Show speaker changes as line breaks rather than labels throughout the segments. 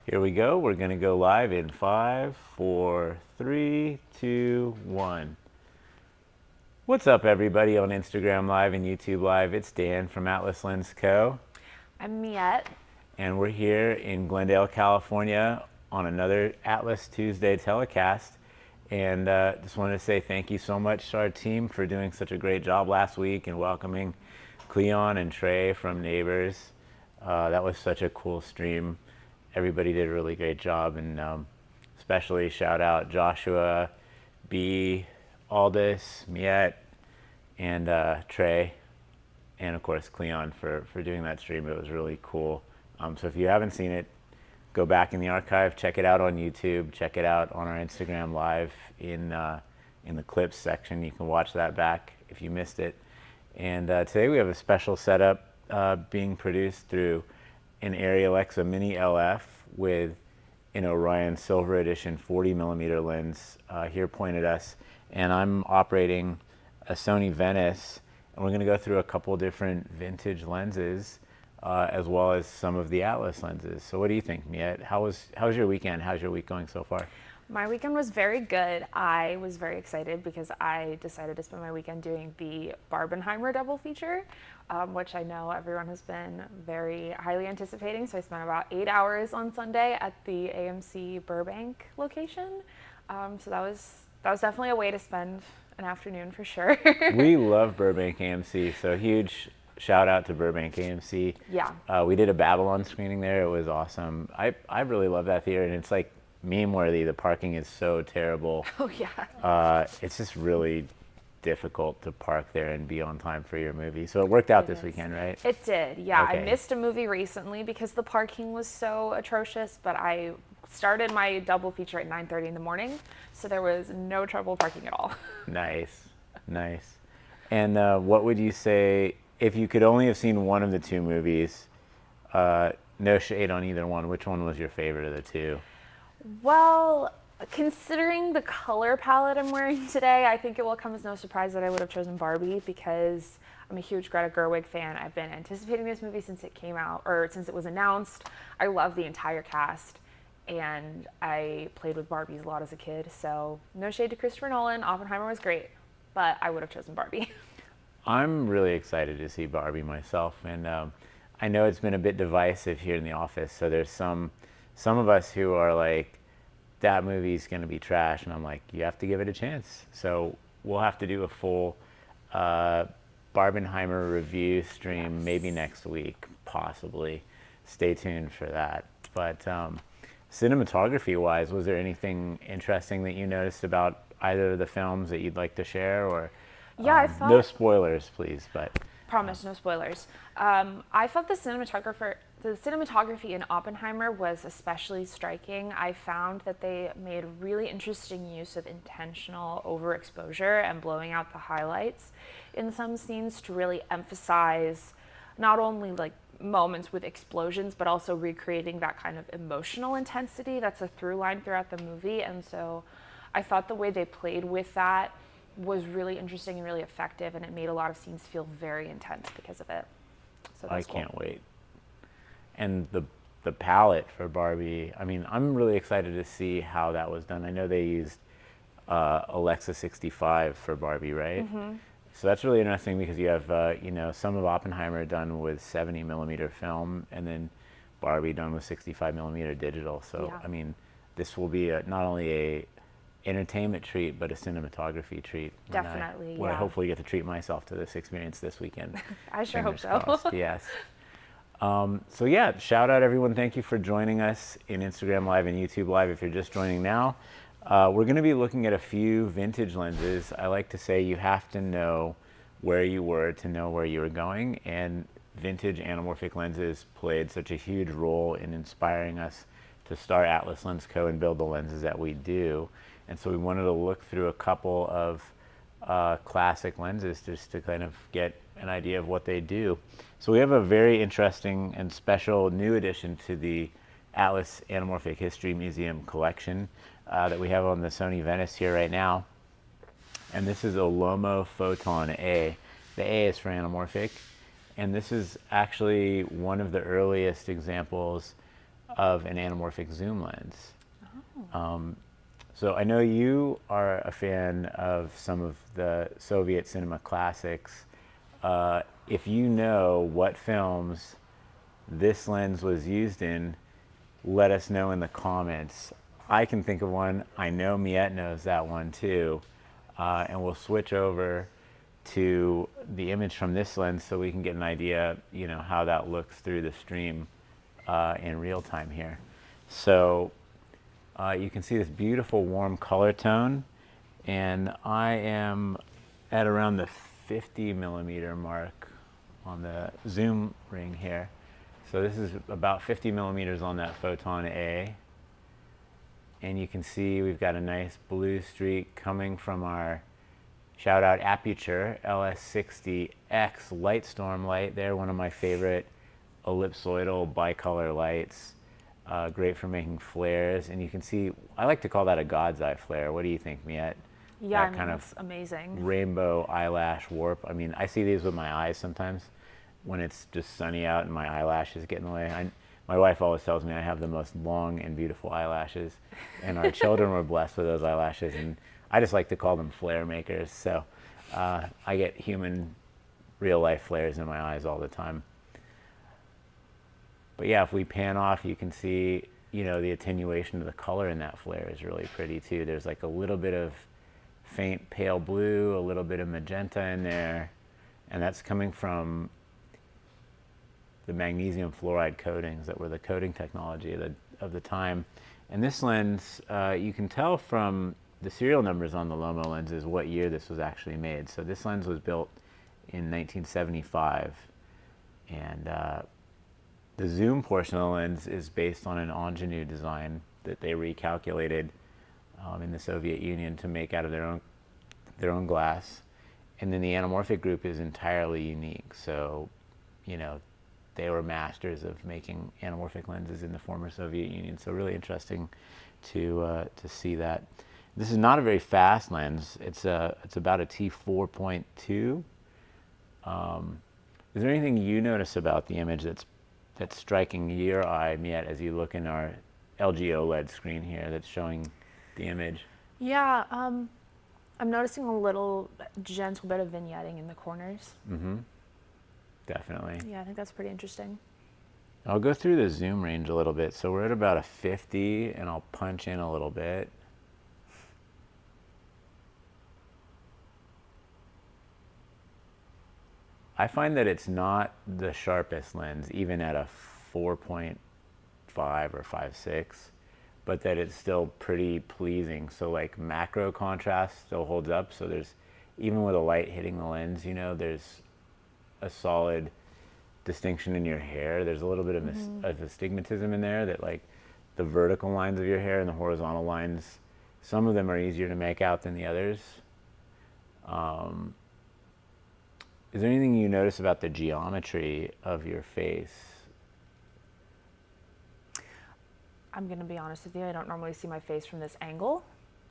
Here we go. We're going to go live in 5, 4, 3, 2, 1. What's up, everybody on Instagram Live and YouTube Live? It's Dan from Atlas Lens Co.
I'm Miette.
And we're here in Glendale, California on another Atlas Tuesday telecast. And just wanted to say thank you so much to our team for doing such a great job last week and welcoming Cleon and Trey from Neighbors. That was such a cool stream. Everybody did a really great job, and especially shout out Joshua, B, Aldous, Miette, and Trey, and of course Cleon for doing that stream. It was really cool. So if you haven't seen it, go back in the archive, check it out on YouTube, check it out on our Instagram Live in the clips section. You can watch that back if you missed it. And today we have a special setup being produced through an Arri Alexa Mini LF with an Orion Silver Edition 40mm lens here pointed us. And I'm operating a Sony Venice, and we're going to go through a couple different vintage lenses as well as some of the Atlas lenses. So what do you think, Miette? How's your weekend? How's your week going so far?
My weekend was very good. I was very excited because I decided to spend my weekend doing the Barbenheimer double feature, which I know everyone has been very highly anticipating. So I spent about 8 hours on Sunday at the AMC Burbank location. So that was definitely a way to spend an afternoon for sure.
We love Burbank AMC, so huge shout out to Burbank AMC.
Yeah.
We did a Babylon screening there. It was awesome. I really love that theater, and it's like meme worthy. The parking is so terrible.
Oh yeah.
It's just really difficult to park there and be on time for your movie. So it worked out
It
this
is.
weekend, right?
It did, yeah.
Okay.
I missed a movie recently because the parking was so atrocious, but I started my double feature at 9:30 in the morning, so there was no trouble parking at all.
Nice. And what would you say if you could only have seen one of the two movies? No shade on either one. Which one was your favorite of the two?
Well, considering the color palette I'm wearing today, I think it will come as no surprise that I would have chosen Barbie because I'm a huge Greta Gerwig fan. I've been anticipating this movie since it came out, or since it was announced. I love the entire cast, and I played with Barbies a lot as a kid, so no shade to Christopher Nolan. Oppenheimer was great, but I would have chosen Barbie.
I'm really excited to see Barbie myself, and I know it's been a bit divisive here in the office. So there's some of us who are like, that movie's going to be trash, and I'm like, you have to give it a chance. So we'll have to do a full Barbenheimer review stream,
Yes.
maybe next week, possibly. Stay tuned for that. But cinematography-wise, was there anything interesting that you noticed about either of the films that you'd like to share, or
Yeah, I thought.
no spoilers, please? But
Promise, no spoilers. I thought the cinematography in Oppenheimer was especially striking. I found that they made really interesting use of intentional overexposure and blowing out the highlights in some scenes to really emphasize not only like moments with explosions, but also recreating that kind of emotional intensity that's a through line throughout the movie. And so I thought the way they played with that was really interesting and really effective, and it made a lot of scenes feel very intense because of it. So
I
that's cool.
can't wait. And the palette for Barbie, I mean, I'm really excited to see how that was done. I know they used Alexa 65 for Barbie, right?
Mm-hmm.
So that's really interesting because you have, some of Oppenheimer done with 70mm film, and then Barbie done with 65mm digital. So,
Yeah.
I mean, this will be not only a entertainment treat, but a cinematography treat.
Definitely,
When I
yeah.
hopefully get to treat myself to this experience this weekend.
I sure hope
Fingers
so.
crossed, yes. So yeah, shout out everyone. Thank you for joining us in Instagram Live and YouTube Live if you're just joining now. We're going to be looking at a few vintage lenses. I like to say you have to know where you were to know where you were going, and vintage anamorphic lenses played such a huge role in inspiring us to start Atlas Lens Co. and build the lenses that we do. And so we wanted to look through a couple of classic lenses just to kind of get an idea of what they do. So we have a very interesting and special new addition to the Atlas Anamorphic History Museum collection that we have on the Sony Venice here right now. And this is a Lomo Photon A. The A is for anamorphic. And this is actually one of the earliest examples of an anamorphic zoom lens. So I know you are a fan of some of the Soviet cinema classics. If you know what films this lens was used in, let us know in the comments. I can think of one. I know Miette knows that one too. And we'll switch over to the image from this lens so we can get an idea, how that looks through the stream in real time here. So you can see this beautiful warm color tone, and I am at around the 50 millimeter mark on the zoom ring here. So this is about 50 millimeters on that photon A. And you can see we've got a nice blue streak coming from our shout out Aputure LS60X Lightstorm light there, one of my favorite ellipsoidal bicolor lights. Great for making flares. And you can see, I like to call that a God's eye flare. What do you think, Miette?
Yeah,
that kind
that's
of
amazing.
rainbow eyelash warp. I mean, I see these with my eyes sometimes when it's just sunny out and my eyelashes get in the way. My wife always tells me I have the most long and beautiful eyelashes, and our children were blessed with those eyelashes, and I just like to call them flare makers. So I get human, real life flares in my eyes all the time. But yeah, if we pan off, you can see, the attenuation of the color in that flare is really pretty too. There's like a little bit of faint pale blue, a little bit of magenta in there, and that's coming from the magnesium fluoride coatings that were the coating technology of the time. And this lens, you can tell from the serial numbers on the Lomo lenses what year this was actually made. So this lens was built in 1975, and the zoom portion of the lens is based on an ingenue design that they recalculated in the Soviet Union to make out of their own glass. And then the anamorphic group is entirely unique. So, they were masters of making anamorphic lenses in the former Soviet Union. So really interesting to see that. This is not a very fast lens. It's about a t4.2. Is there anything you notice about the image that's striking your eye, Miette, as you look in our LG OLED screen here that's showing the image?
Yeah, I'm noticing a little gentle bit of vignetting in the corners.
Mm-hmm. Definitely.
Yeah, I think that's pretty interesting.
I'll go through the zoom range a little bit. So we're at about a 50, and I'll punch in a little bit. I find that it's not the sharpest lens, even at a 4.5 or 5.6, but that it's still pretty pleasing. So like macro contrast still holds up. So there's, even with a light hitting the lens, there's a solid distinction in your hair. There's a little bit of astigmatism in there, that like the vertical lines of your hair and the horizontal lines, some of them are easier to make out than the others. Is there anything you notice about the geometry of your face?
I'm going to be honest with you, I don't normally see my face from this angle,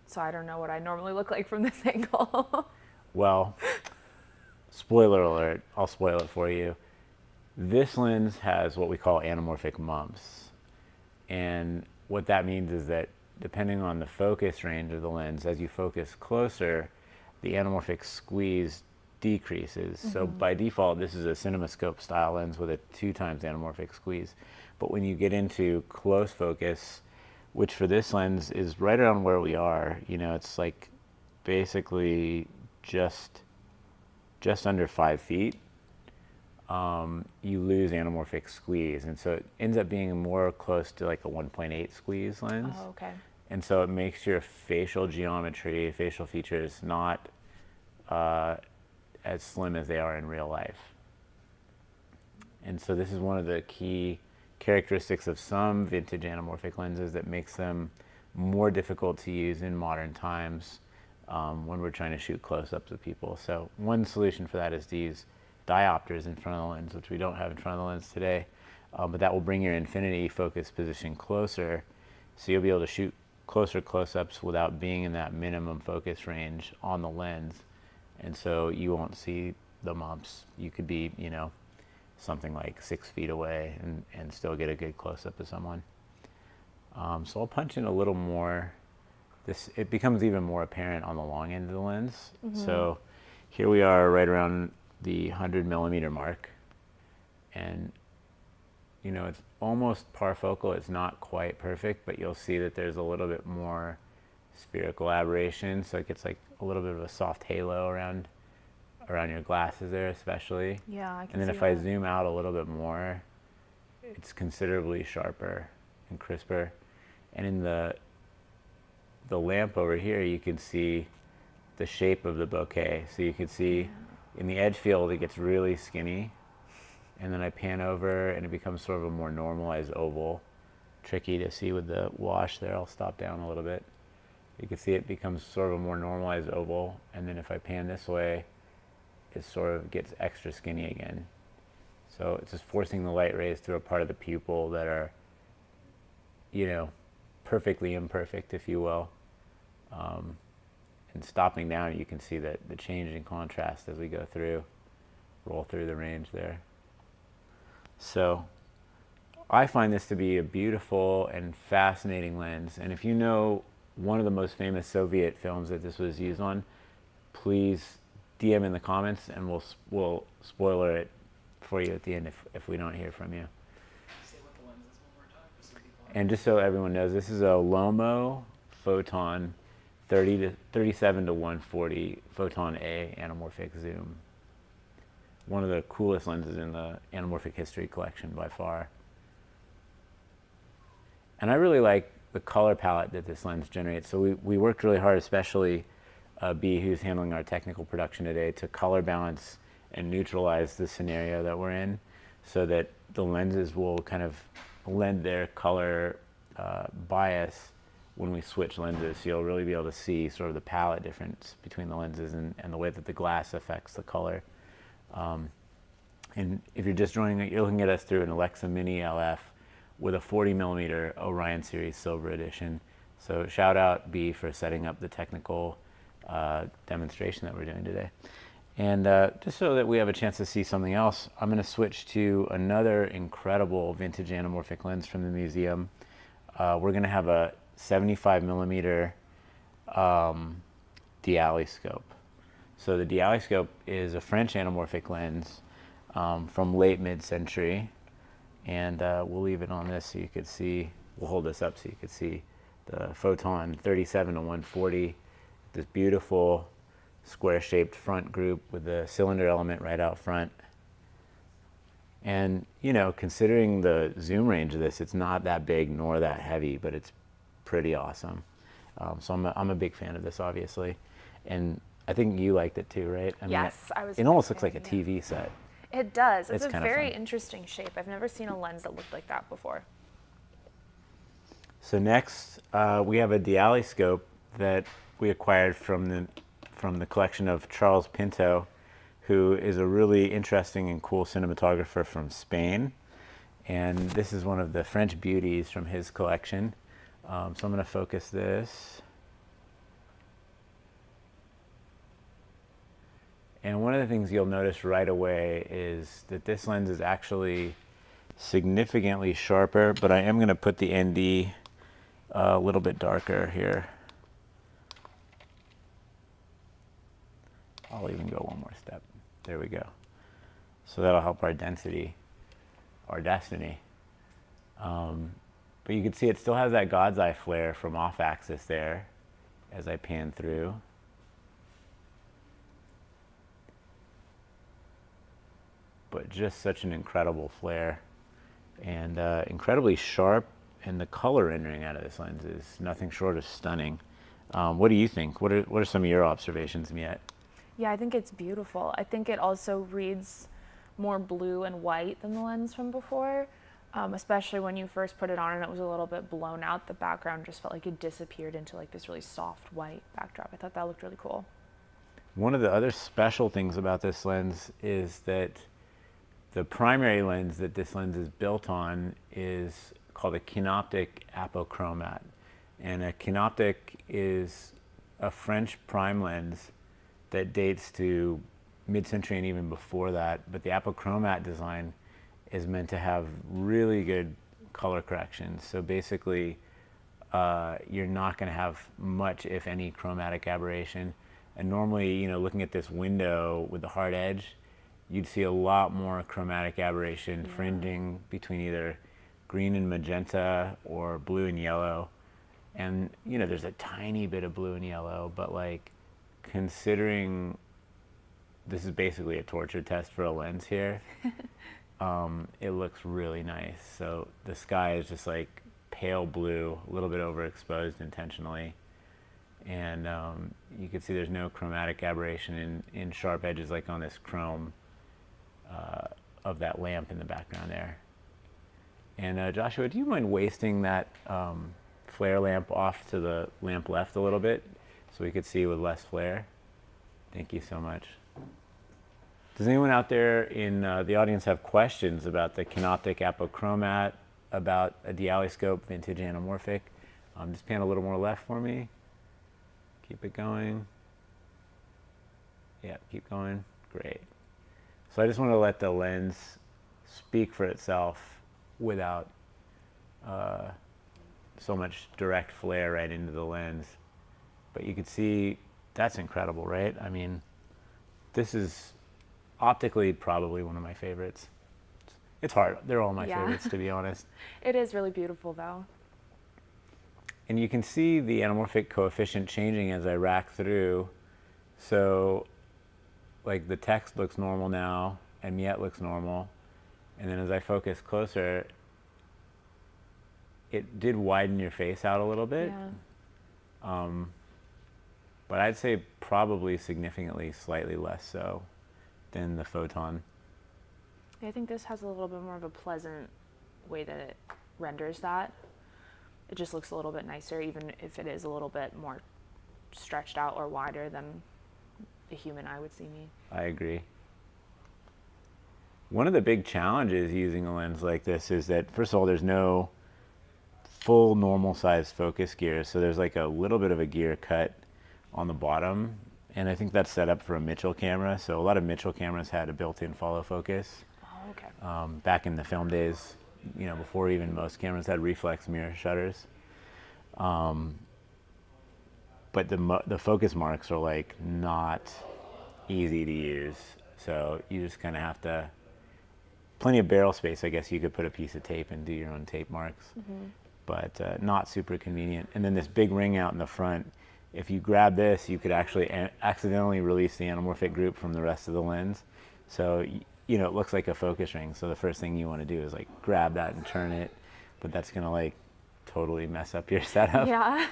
so I don't know what I normally look like from this angle.
Well, spoiler alert, I'll spoil it for you. This lens has what we call anamorphic mumps. And what that means is that depending on the focus range of the lens, as you focus closer, the anamorphic squeeze decreases. Mm-hmm. So by default, this is a CinemaScope style lens with a 2x anamorphic squeeze. But when you get into close focus, which for this lens is right around where we are, it's like basically just under 5 feet, you lose anamorphic squeeze. And so it ends up being more close to like a 1.8 squeeze lens.
Oh, okay.
And so it makes your facial geometry, facial features not as slim as they are in real life. And so this is one of the key characteristics of some vintage anamorphic lenses that makes them more difficult to use in modern times when we're trying to shoot close-ups of people. So one solution for that is to use diopters in front of the lens, which we don't have in front of the lens today, but that will bring your infinity focus position closer, so you'll be able to shoot closer close-ups without being in that minimum focus range on the lens, and so you won't see the mumps. You could be, something like 6 feet away and still get a good close-up of someone. So I'll punch in a little more. It becomes even more apparent on the long end of the lens. So here we are right around the 100 millimeter mark. And it's almost parfocal. It's not quite perfect, but you'll see that there's a little bit more spherical aberration. So it gets like a little bit of a soft halo around your glasses there, especially.
Yeah, I can
And then
see
if I
that.
zoom out a little bit more, it's considerably sharper and crisper. And in the lamp over here, you can see the shape of the bokeh. So you can see in the edge field, it gets really skinny. And then I pan over and it becomes sort of a more normalized oval. Tricky to see with the wash there. I'll stop down a little bit. You can see it becomes sort of a more normalized oval. And then if I pan this way, it sort of gets extra skinny again. So it's just forcing the light rays through a part of the pupil that are, perfectly imperfect, if you will. And stopping down, you can see that the change in contrast as we go through, roll through the range there. So I find this to be a beautiful and fascinating lens. And if you know one of the most famous Soviet films that this was used on, please DM in the comments and we'll spoiler it for you at the end if we don't hear from you.
Say what the lens is one more time, just so people
And just so everyone knows, this is a Lomo Photon 37 to 140 Photon A anamorphic zoom. One of the coolest lenses in the anamorphic history collection by far. And I really like the color palette that this lens generates. So we worked really hard, especially B, who's handling our technical production today, to color balance and neutralize the scenario that we're in so that the lenses will kind of lend their color bias when we switch lenses. So you'll really be able to see sort of the palette difference between the lenses and the way that the glass affects the color. And if you're just joining it, you're looking at us through an Alexa Mini LF with a 40 millimeter Orion Series Silver Edition. So shout out B for setting up the technical demonstration that we're doing today. And just so that we have a chance to see something else, I'm going to switch to another incredible vintage anamorphic lens from the museum. We're going to have a 75 millimeter Dialyscope. So the Dialyscope is a French anamorphic lens from late mid-century. And we'll leave it on this so you could see, we'll hold this up so you could see the Photon 37 to 140, this beautiful square-shaped front group with the cylinder element right out front. And, considering the zoom range of this, it's not that big nor that heavy, but it's pretty awesome. So I'm a big fan of this, obviously. And I think you liked it too, right? I mean,
Yes, I was.
it almost looks
fan,
like a
yeah.
TV set.
It does. It's a
kinda
very
fun.
interesting shape. I've never seen a lens that looked like that before.
So next, we have a Dialyscope that we acquired from the collection of Charles Pinto, who is a really interesting and cool cinematographer from Spain. And this is one of the French beauties from his collection. So I'm going to focus this. And one of the things you'll notice right away is that this lens is actually significantly sharper, but I am going to put the ND a little bit darker here. I'll even go one more step. There we go. So that'll help our density, our destiny. But you can see it still has that God's eye flare from off axis there as I pan through. But just such an incredible flare and incredibly sharp, and the color rendering out of this lens is nothing short of stunning. What do you think? What are some of your observations, Miette?
Yeah, I think it's beautiful. I think it also reads more blue and white than the lens from before, especially when you first put it on and it was a little bit blown out. The background just felt like it disappeared into like this really soft white backdrop. I thought that looked really cool.
One of the other special things about this lens is that the primary lens that this lens is built on is called a Kinoptic apochromat. And a Kinoptic is a French prime lens that dates to mid-century and even before that. But the apochromat design is meant to have really good color correction. So basically, you're not going to have much, if any, chromatic aberration. And normally, looking at this window with the hard edge, you'd see a lot more chromatic aberration fringing between either green and magenta or blue and yellow. And, there's a tiny bit of blue and yellow, but like considering this is basically a torture test for a lens here, it looks really nice. So the sky is just like pale blue, a little bit overexposed intentionally. And you can see there's no chromatic aberration in sharp edges like on this chrome of that lamp in the background there. And Joshua, do you mind wasting that flare lamp off to the lamp left a little bit so we could see with less flare? Thank you so much. Does anyone out there in the audience have questions about the Canoptic Apochromat, about a Dialyscope vintage anamorphic? Just pan a little more left for me. Keep it going. Yeah, keep going. Great. So I just want to let the lens speak for itself without so much direct flare right into the lens. But you can see that's incredible, right? I mean, this is optically probably one of my favorites. It's hard. They're all my favorites, to be honest.
It is really beautiful, though.
And you can see the anamorphic coefficient changing as I rack through. So like the text looks normal now, and Miette looks normal. And then as I focus closer, it did widen your face out a little bit.
Yeah.
But I'd say probably significantly slightly less so than the Photon.
I think this has a little bit more of a pleasant way that it renders that. It just looks a little bit nicer, even if it is a little bit more stretched out or wider than a human eye would see me.
I agree. One of the big challenges using a lens like this is that, first of all, there's no full normal sized focus gear. So there's like a little bit of a gear cut on the bottom. And I think that's set up for a Mitchell camera. So a lot of Mitchell cameras had a built-in follow focus.
Oh, okay.
Back in the film days, before even most cameras had reflex mirror shutters. But the focus marks are like not easy to use. So you just kind of have to, plenty of barrel space, I guess you could put a piece of tape and do your own tape marks, but not super convenient. And then this big ring out in the front, if you grab this, you could actually accidentally release the anamorphic group from the rest of the lens. So, it looks like a focus ring. So the first thing you want to do is like grab that and turn it, but that's going to like totally mess up your setup.
Yeah.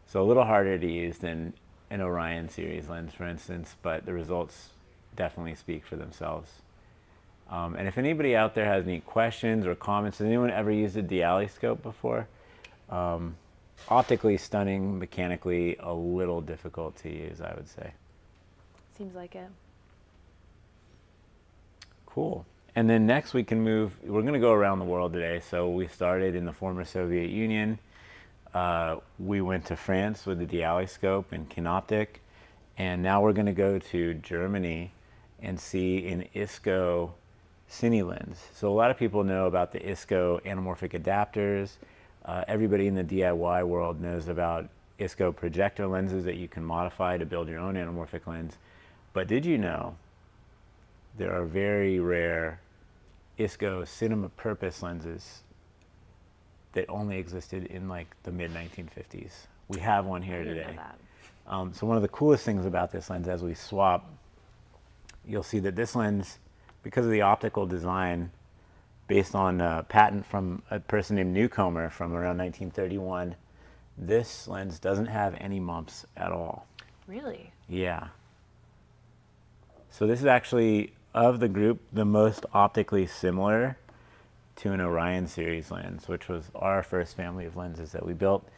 So a little harder to use than an Orion series lens, for instance, but the results definitely speak for themselves. And if anybody out there has any questions or comments, has anyone ever used a Dialyscope before? Optically stunning, mechanically a little difficult to use, I would say.
Seems like it.
Cool. And then next we can move, we're going to go around the world today. So we started in the former Soviet Union. We went to France with the Dialyscope and Canoptic. And now we're going to go to Germany and see an ISCO Cine lens. So a lot of people know about the ISCO anamorphic adapters. Everybody in the DIY world knows about ISCO projector lenses that you can modify to build your own anamorphic lens. But did you know there are very rare ISCO cinema purpose lenses that only existed in like the mid-1950s? We have one here today.
I didn't know that.
So one of the coolest things about this lens, as we swap, you'll see that this lens, because of the optical design, based on a patent from a person named Newcomer from around 1931, this lens doesn't have any mumps at all.
Really?
Yeah. So this is actually, of the group, the most optically similar to an Orion series lens, which was our first family of lenses that we built.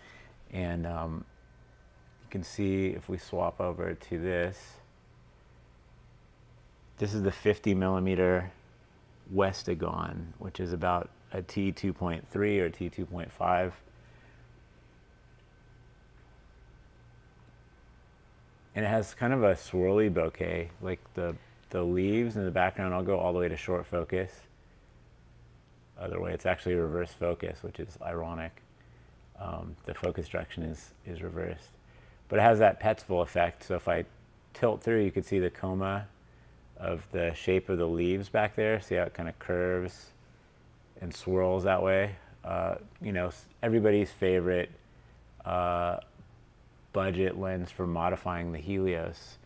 And you can see if we swap over to this, this is the 50 millimeter Westagon, which is about a T2.3 or T2.5. And it has kind of a swirly bokeh, like the leaves in the background. I'll go all the way to short focus. other way. It's actually reverse focus, which is ironic. The focus direction is reversed. But it has that Petzval effect. So if I tilt through, you can see the coma of the shape of the leaves back there. See how it kind of curves and swirls that way. Everybody's favorite budget lens for modifying the Helios,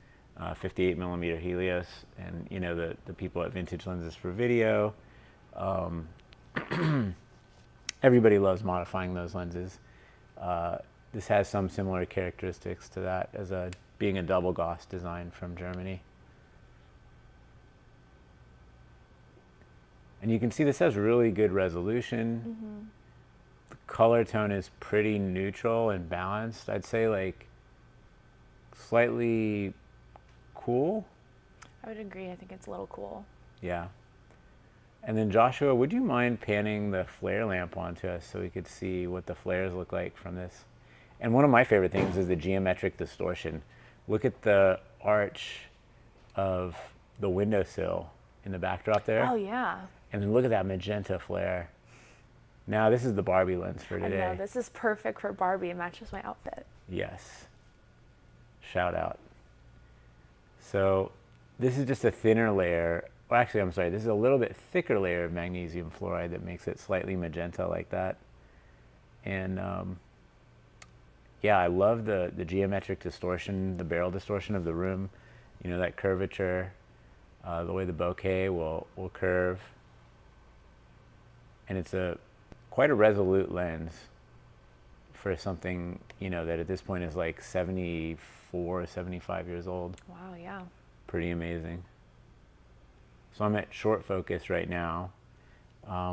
58 millimeter Helios, and the people at Vintage Lenses for Video. Everybody loves modifying those lenses. This has some similar characteristics to that as being a double Gauss design from Germany. And you can see this has really good resolution.
Mm-hmm.
The color tone is pretty neutral and balanced. I'd say like slightly cool.
I would agree. I think it's a little cool.
Yeah. And then Joshua, would you mind panning the flare lamp onto us so we could see what the flares look like from this? And one of my favorite things is the geometric distortion. Look at the arch of the windowsill in the backdrop there.
Oh, yeah.
And then look at that magenta flare. Now this is the Barbie lens for today.
I know, this is perfect for Barbie. It matches my outfit.
Yes. Shout out. So this is just a thinner layer. Well, actually, I'm sorry. This is a little bit thicker layer of magnesium fluoride that makes it slightly magenta like that. And yeah, I love the geometric distortion, the barrel distortion of the room. That curvature, the way the bokeh will curve. And it's quite a resolute lens for something, that at this point is like 74, 75 years old.
Wow, yeah.
Pretty amazing. So I'm at short focus right now,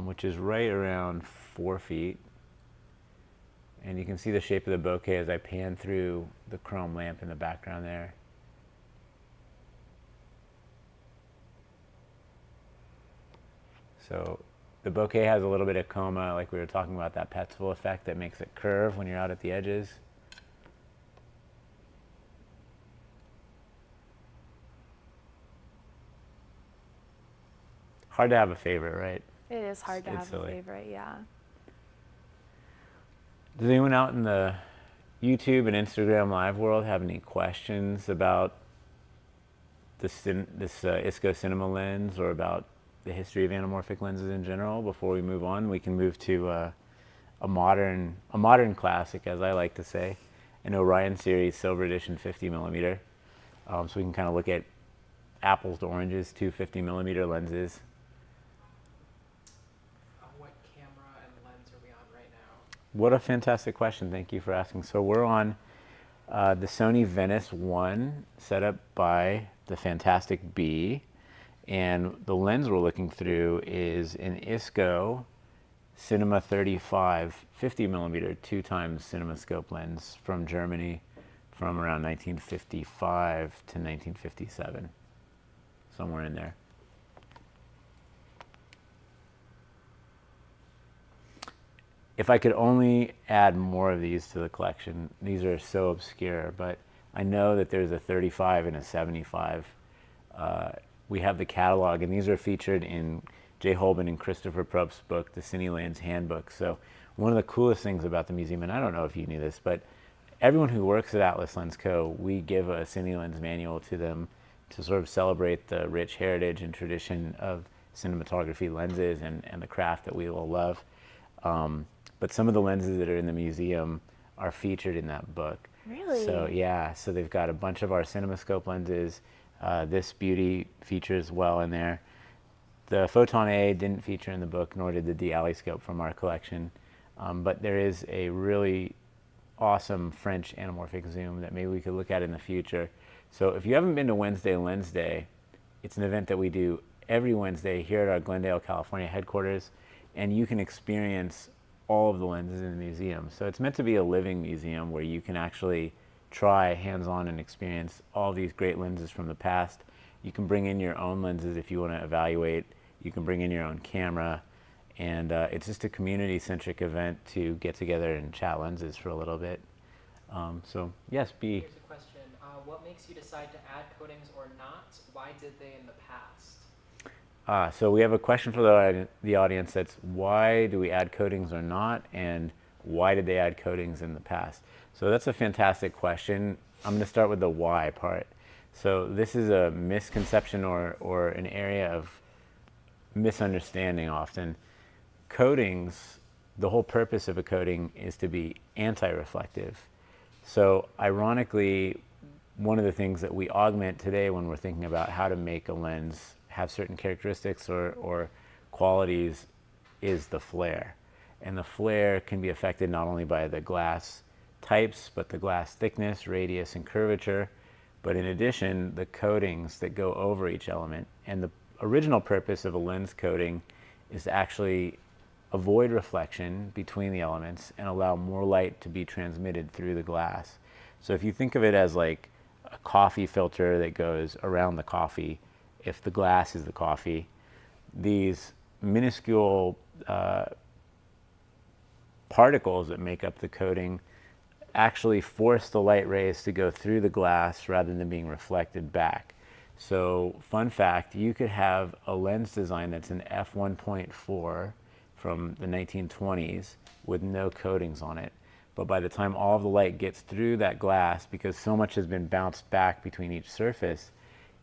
which is right around 4 feet. And you can see the shape of the bokeh as I pan through the chrome lamp in the background there. So the bokeh has a little bit of coma, like we were talking about, that Petzval effect that makes it curve when you're out at the edges. Hard to have a favorite, right?
It is hard to
It's
have
silly.
a favorite, yeah.
Does anyone out in the YouTube and Instagram live world have any questions about this ISCO Cinema lens or about the history of anamorphic lenses in general before we move on? We can move to a modern classic, as I like to say, an Orion series silver edition 50 millimeter. So we can kind of look at apples to oranges, two 50 millimeter lenses.
What camera and lens are we on right now?
What a fantastic question. Thank you for asking. So we're on the Sony Venice 1 set up by the fantastic B. And the lens we're looking through is an ISCO Cinema 35 50 millimeter 2x CinemaScope lens from Germany from around 1955 to 1957, somewhere in there. If I could only add more of these to the collection, these are so obscure, but I know that there's a 35 and a 75. We have the catalog, and these are featured in Jay Holben and Christopher Probst's book, The CineLens Handbook. So one of the coolest things about the museum, and I don't know if you knew this, but everyone who works at Atlas Lens Co., we give a CineLens manual to them to sort of celebrate the rich heritage and tradition of cinematography lenses and the craft that we all love. But some of the lenses that are in the museum are featured in that book.
Really?
So yeah, so they've got a bunch of our CinemaScope lenses. This beauty features well in there. The Photon A didn't feature in the book, nor did the D-Alley-scope from our collection. But there is a really awesome French anamorphic zoom that maybe we could look at in the future. So if you haven't been to Wednesday Lens Day, it's an event that we do every Wednesday here at our Glendale, California headquarters, and you can experience all of the lenses in the museum. So it's meant to be a living museum where you can actually try hands-on and experience all these great lenses from the past. You can bring in your own lenses if you want to evaluate. You can bring in your own camera. And it's just a community-centric event to get together and chat lenses for a little bit. So yes, B.
Here's a question. What makes you decide to add coatings or not? Why did they in the past?
So we have a question for the audience that's why do we add coatings or not, and why did they add coatings in the past? So that's a fantastic question. I'm going to start with the why part. So this is a misconception or an area of misunderstanding often. Coatings, the whole purpose of a coating is to be anti-reflective. So ironically, one of the things that we augment today when we're thinking about how to make a lens have certain characteristics or qualities is the flare. And the flare can be affected not only by the glass types, but the glass thickness, radius, and curvature. But in addition, the coatings that go over each element. And the original purpose of a lens coating is to actually avoid reflection between the elements and allow more light to be transmitted through the glass. So if you think of it as like a coffee filter that goes around the coffee, if the glass is the coffee, these minuscule particles that make up the coating actually force the light rays to go through the glass rather than being reflected back. So fun fact, you could have a lens design that's an f1.4 from the 1920s with no coatings on it. But by the time all of the light gets through that glass, because so much has been bounced back between each surface,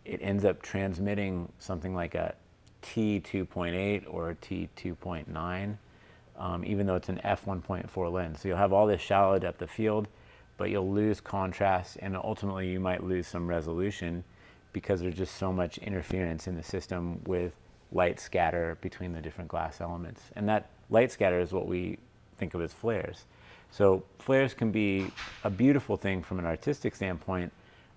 it ends up transmitting something like a T2.8 or a T2.9, even though it's an f1.4 lens. So you'll have all this shallow depth of field, but you'll lose contrast, and ultimately you might lose some resolution because there's just so much interference in the system with light scatter between the different glass elements. And that light scatter is what we think of as flares. So flares can be a beautiful thing from an artistic standpoint,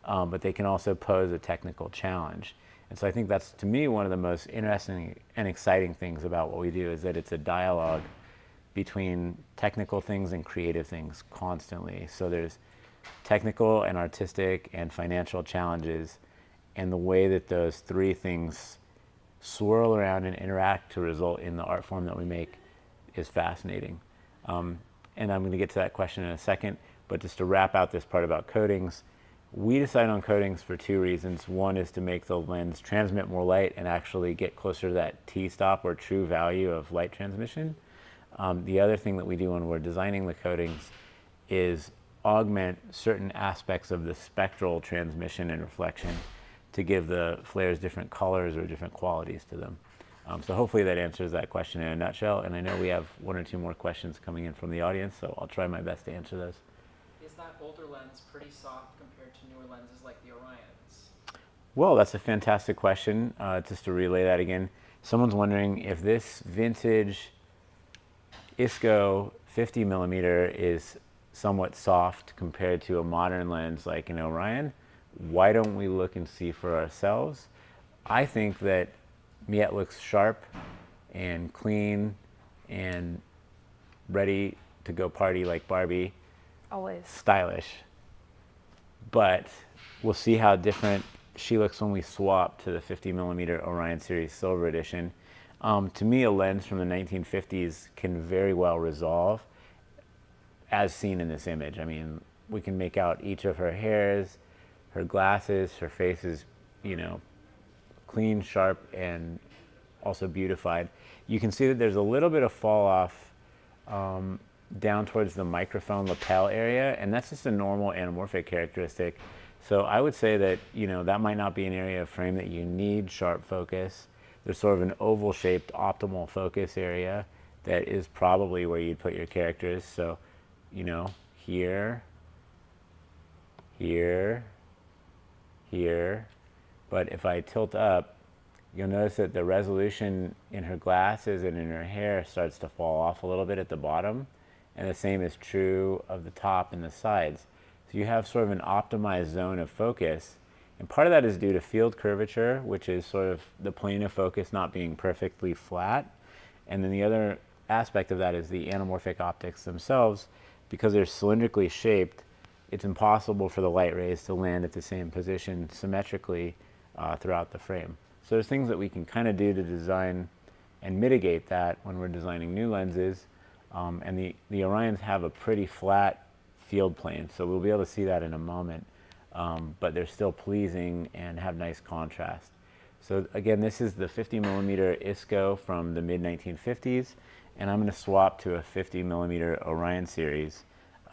but they can also pose a technical challenge. And so I think that's, to me, one of the most interesting and exciting things about what we do is that it's a dialogue between technical things and creative things constantly. So there's technical and artistic and financial challenges, and the way that those three things swirl around and interact to result in the art form that we make is fascinating. And I'm going to get to that question in a second, but just to wrap out this part about coatings, we decided on coatings for two reasons. One is to make the lens transmit more light and actually get closer to that T-stop or true value of light transmission. The other thing that we do when we're designing the coatings is augment certain aspects of the spectral transmission and reflection to give the flares different colors or different qualities to them. So hopefully that answers that question in a nutshell. And I know we have one or two more questions coming in from the audience, so I'll try my best to answer those.
Is that older lens pretty soft compared to newer lenses like the Orions?
Well, that's a fantastic question. Just to relay that again, someone's wondering if this vintage ISCO 50 millimeter is somewhat soft compared to a modern lens like an Orion. Why don't we look and see for ourselves? I think that Miette looks sharp and clean and ready to go party like Barbie.
Always.
Stylish. But we'll see how different she looks when we swap to the 50 millimeter Orion Series Silver Edition. To me, a lens from the 1950s can very well resolve as seen in this image. I mean, we can make out each of her hairs, her glasses, her face is, you know, clean, sharp, and also beautified. You can see that there's a little bit of fall off down towards the microphone lapel area, and that's just a normal anamorphic characteristic. So I would say that, you know, that might not be an area of frame that you need sharp focus. There's sort of an oval shaped optimal focus area that is probably where you'd put your characters. So, you know, here, here, here. But if I tilt up, you'll notice that the resolution in her glasses and in her hair starts to fall off a little bit at the bottom. And the same is true of the top and the sides. So you have sort of an optimized zone of focus. And part of that is due to field curvature, which is sort of the plane of focus not being perfectly flat. And then the other aspect of that is the anamorphic optics themselves. Because they're cylindrically shaped, it's impossible for the light rays to land at the same position symmetrically throughout the frame. So there's things that we can kind of do to design and mitigate that when we're designing new lenses. And the Orions have a pretty flat field plane, so we'll be able to see that in a moment. But they're still pleasing and have nice contrast. So again, this is the 50 millimeter ISCO from the mid 1950s, and I'm going to swap to a 50 millimeter Orion series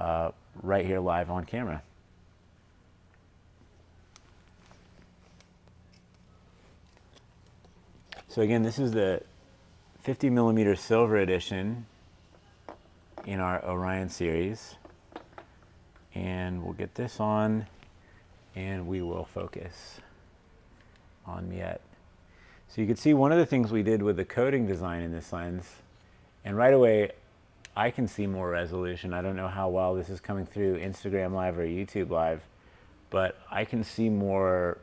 right here live on camera. So again, this is the 50 millimeter silver edition in our Orion series. And we'll get this on and we will focus on Miette. So you can see one of the things we did with the coating design in this lens, and right away I can see more resolution. I don't know how well this is coming through Instagram Live or YouTube Live, but I can see more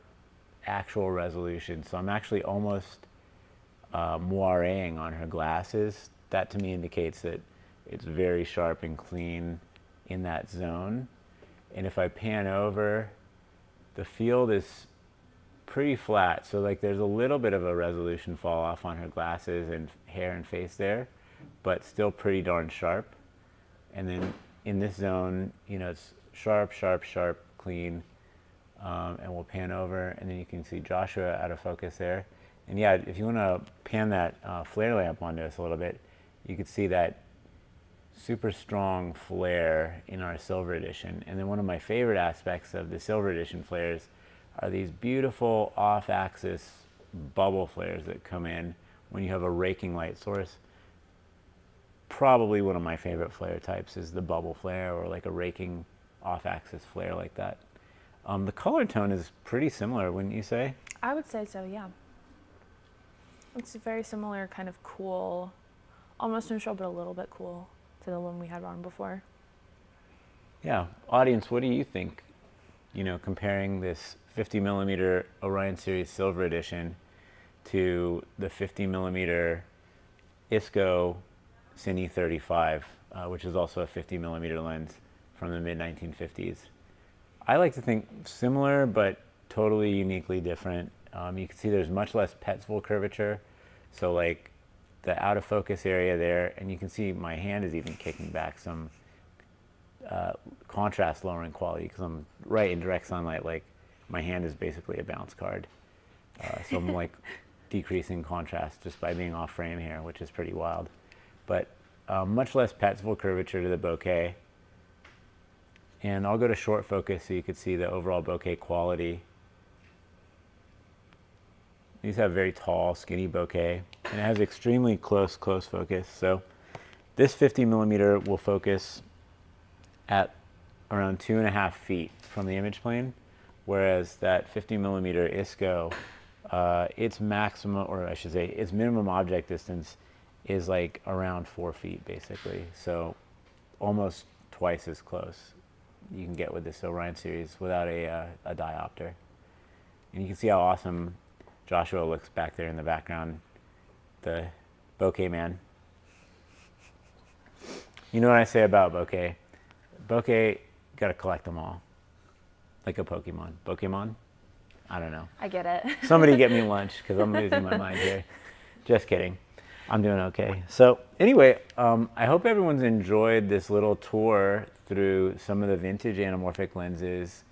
actual resolution. So I'm actually almost moireing on her glasses. That to me indicates that it's very sharp and clean in that zone. And if I pan over, the field is pretty flat. So like there's a little bit of a resolution fall off on her glasses and hair and face there, but still pretty darn sharp. And then in this zone, you know, it's sharp, sharp, sharp, clean. And we'll pan over, and then you can see Joshua out of focus there. And yeah, if you want to pan that flare lamp onto us a little bit, you can see that super strong flare in our silver edition. And then one of my favorite aspects of the silver edition flares are these beautiful off-axis bubble flares that come in when you have a raking light source. Probably one of my favorite flare types is the bubble flare, or like a raking off-axis flare like that. The color tone is pretty similar, wouldn't you say?
I would say so, yeah. It's a very similar kind of cool, almost neutral, but a little bit cool to the one we had on before.
Yeah, audience, what do you think? You know, comparing this 50 millimeter Orion Series Silver Edition to the 50 millimeter ISCO Cine 35, which is also a 50 millimeter lens from the mid 1950s. I like to think similar, but totally uniquely different. You can see there's much less Petzval curvature. So like the out of focus area there, and you can see my hand is even kicking back some contrast lowering quality because I'm right in direct sunlight. Like my hand is basically a bounce card. So I'm like decreasing contrast just by being off frame here, which is pretty wild. But much less Petzval curvature to the bokeh. And I'll go to short focus so you can see the overall bokeh quality. These have very tall, skinny bokeh, and it has extremely close focus. So this 50 millimeter will focus at around 2.5 feet from the image plane, whereas that 50 millimeter ISCO, its maximum, or I should say, its minimum object distance is like around 4 feet, basically. So almost twice as close you can get with this Orion series without a diopter. And you can see how awesome Joshua looks back there in the background, the bokeh man. You know what I say about bokeh? Bokeh, gotta collect them all. Like a Pokemon. Pokemon? I don't know.
I get it.
Somebody get me lunch, because I'm losing my mind here. Just kidding. I'm doing okay. So anyway, I hope everyone's enjoyed this little tour through some of the vintage anamorphic lenses,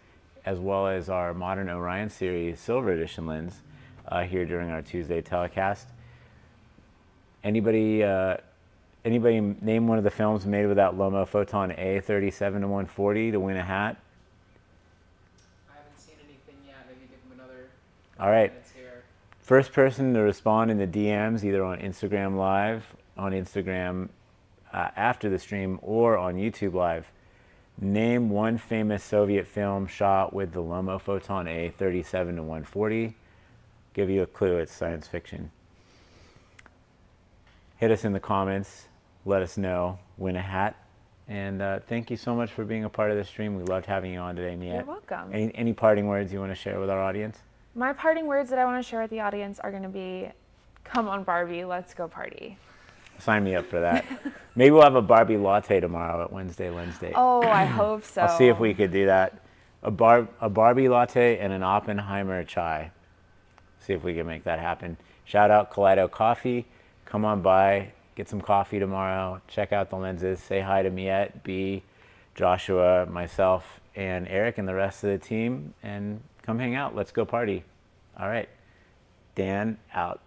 as well as our modern Orion series Silver Edition lens here during our Tuesday telecast. Anybody name one of the films made with that Lomo Photon A37-140 to win a hat?
I haven't seen anything yet. Maybe give them another
All right.
minutes here.
First person to respond in the DMs, either on Instagram Live, on Instagram after the stream, or on YouTube Live, name one famous Soviet film shot with the Lomo Photon A37-140. Give you a clue, it's science fiction. Hit us in the comments, let us know, win a hat. And thank you so much for being a part of the stream. We loved having you on today, Miette.
You're welcome.
Any parting words you want to share with our audience?
My parting words that I want to share with the audience are going to be, come on Barbie, let's go party.
Sign me up for that. Maybe we'll have a Barbie latte tomorrow at Wednesday Lens Day.
Oh, I hope so.
I'll see if we could do that. A Barbie latte and an Oppenheimer chai. See if we can make that happen. Shout out Kaleido Coffee. Come on by, get some coffee tomorrow. Check out the lenses. Say hi to Miette, B, Joshua, myself, and Eric and the rest of the team. And come hang out. Let's go party. All right. Dan out.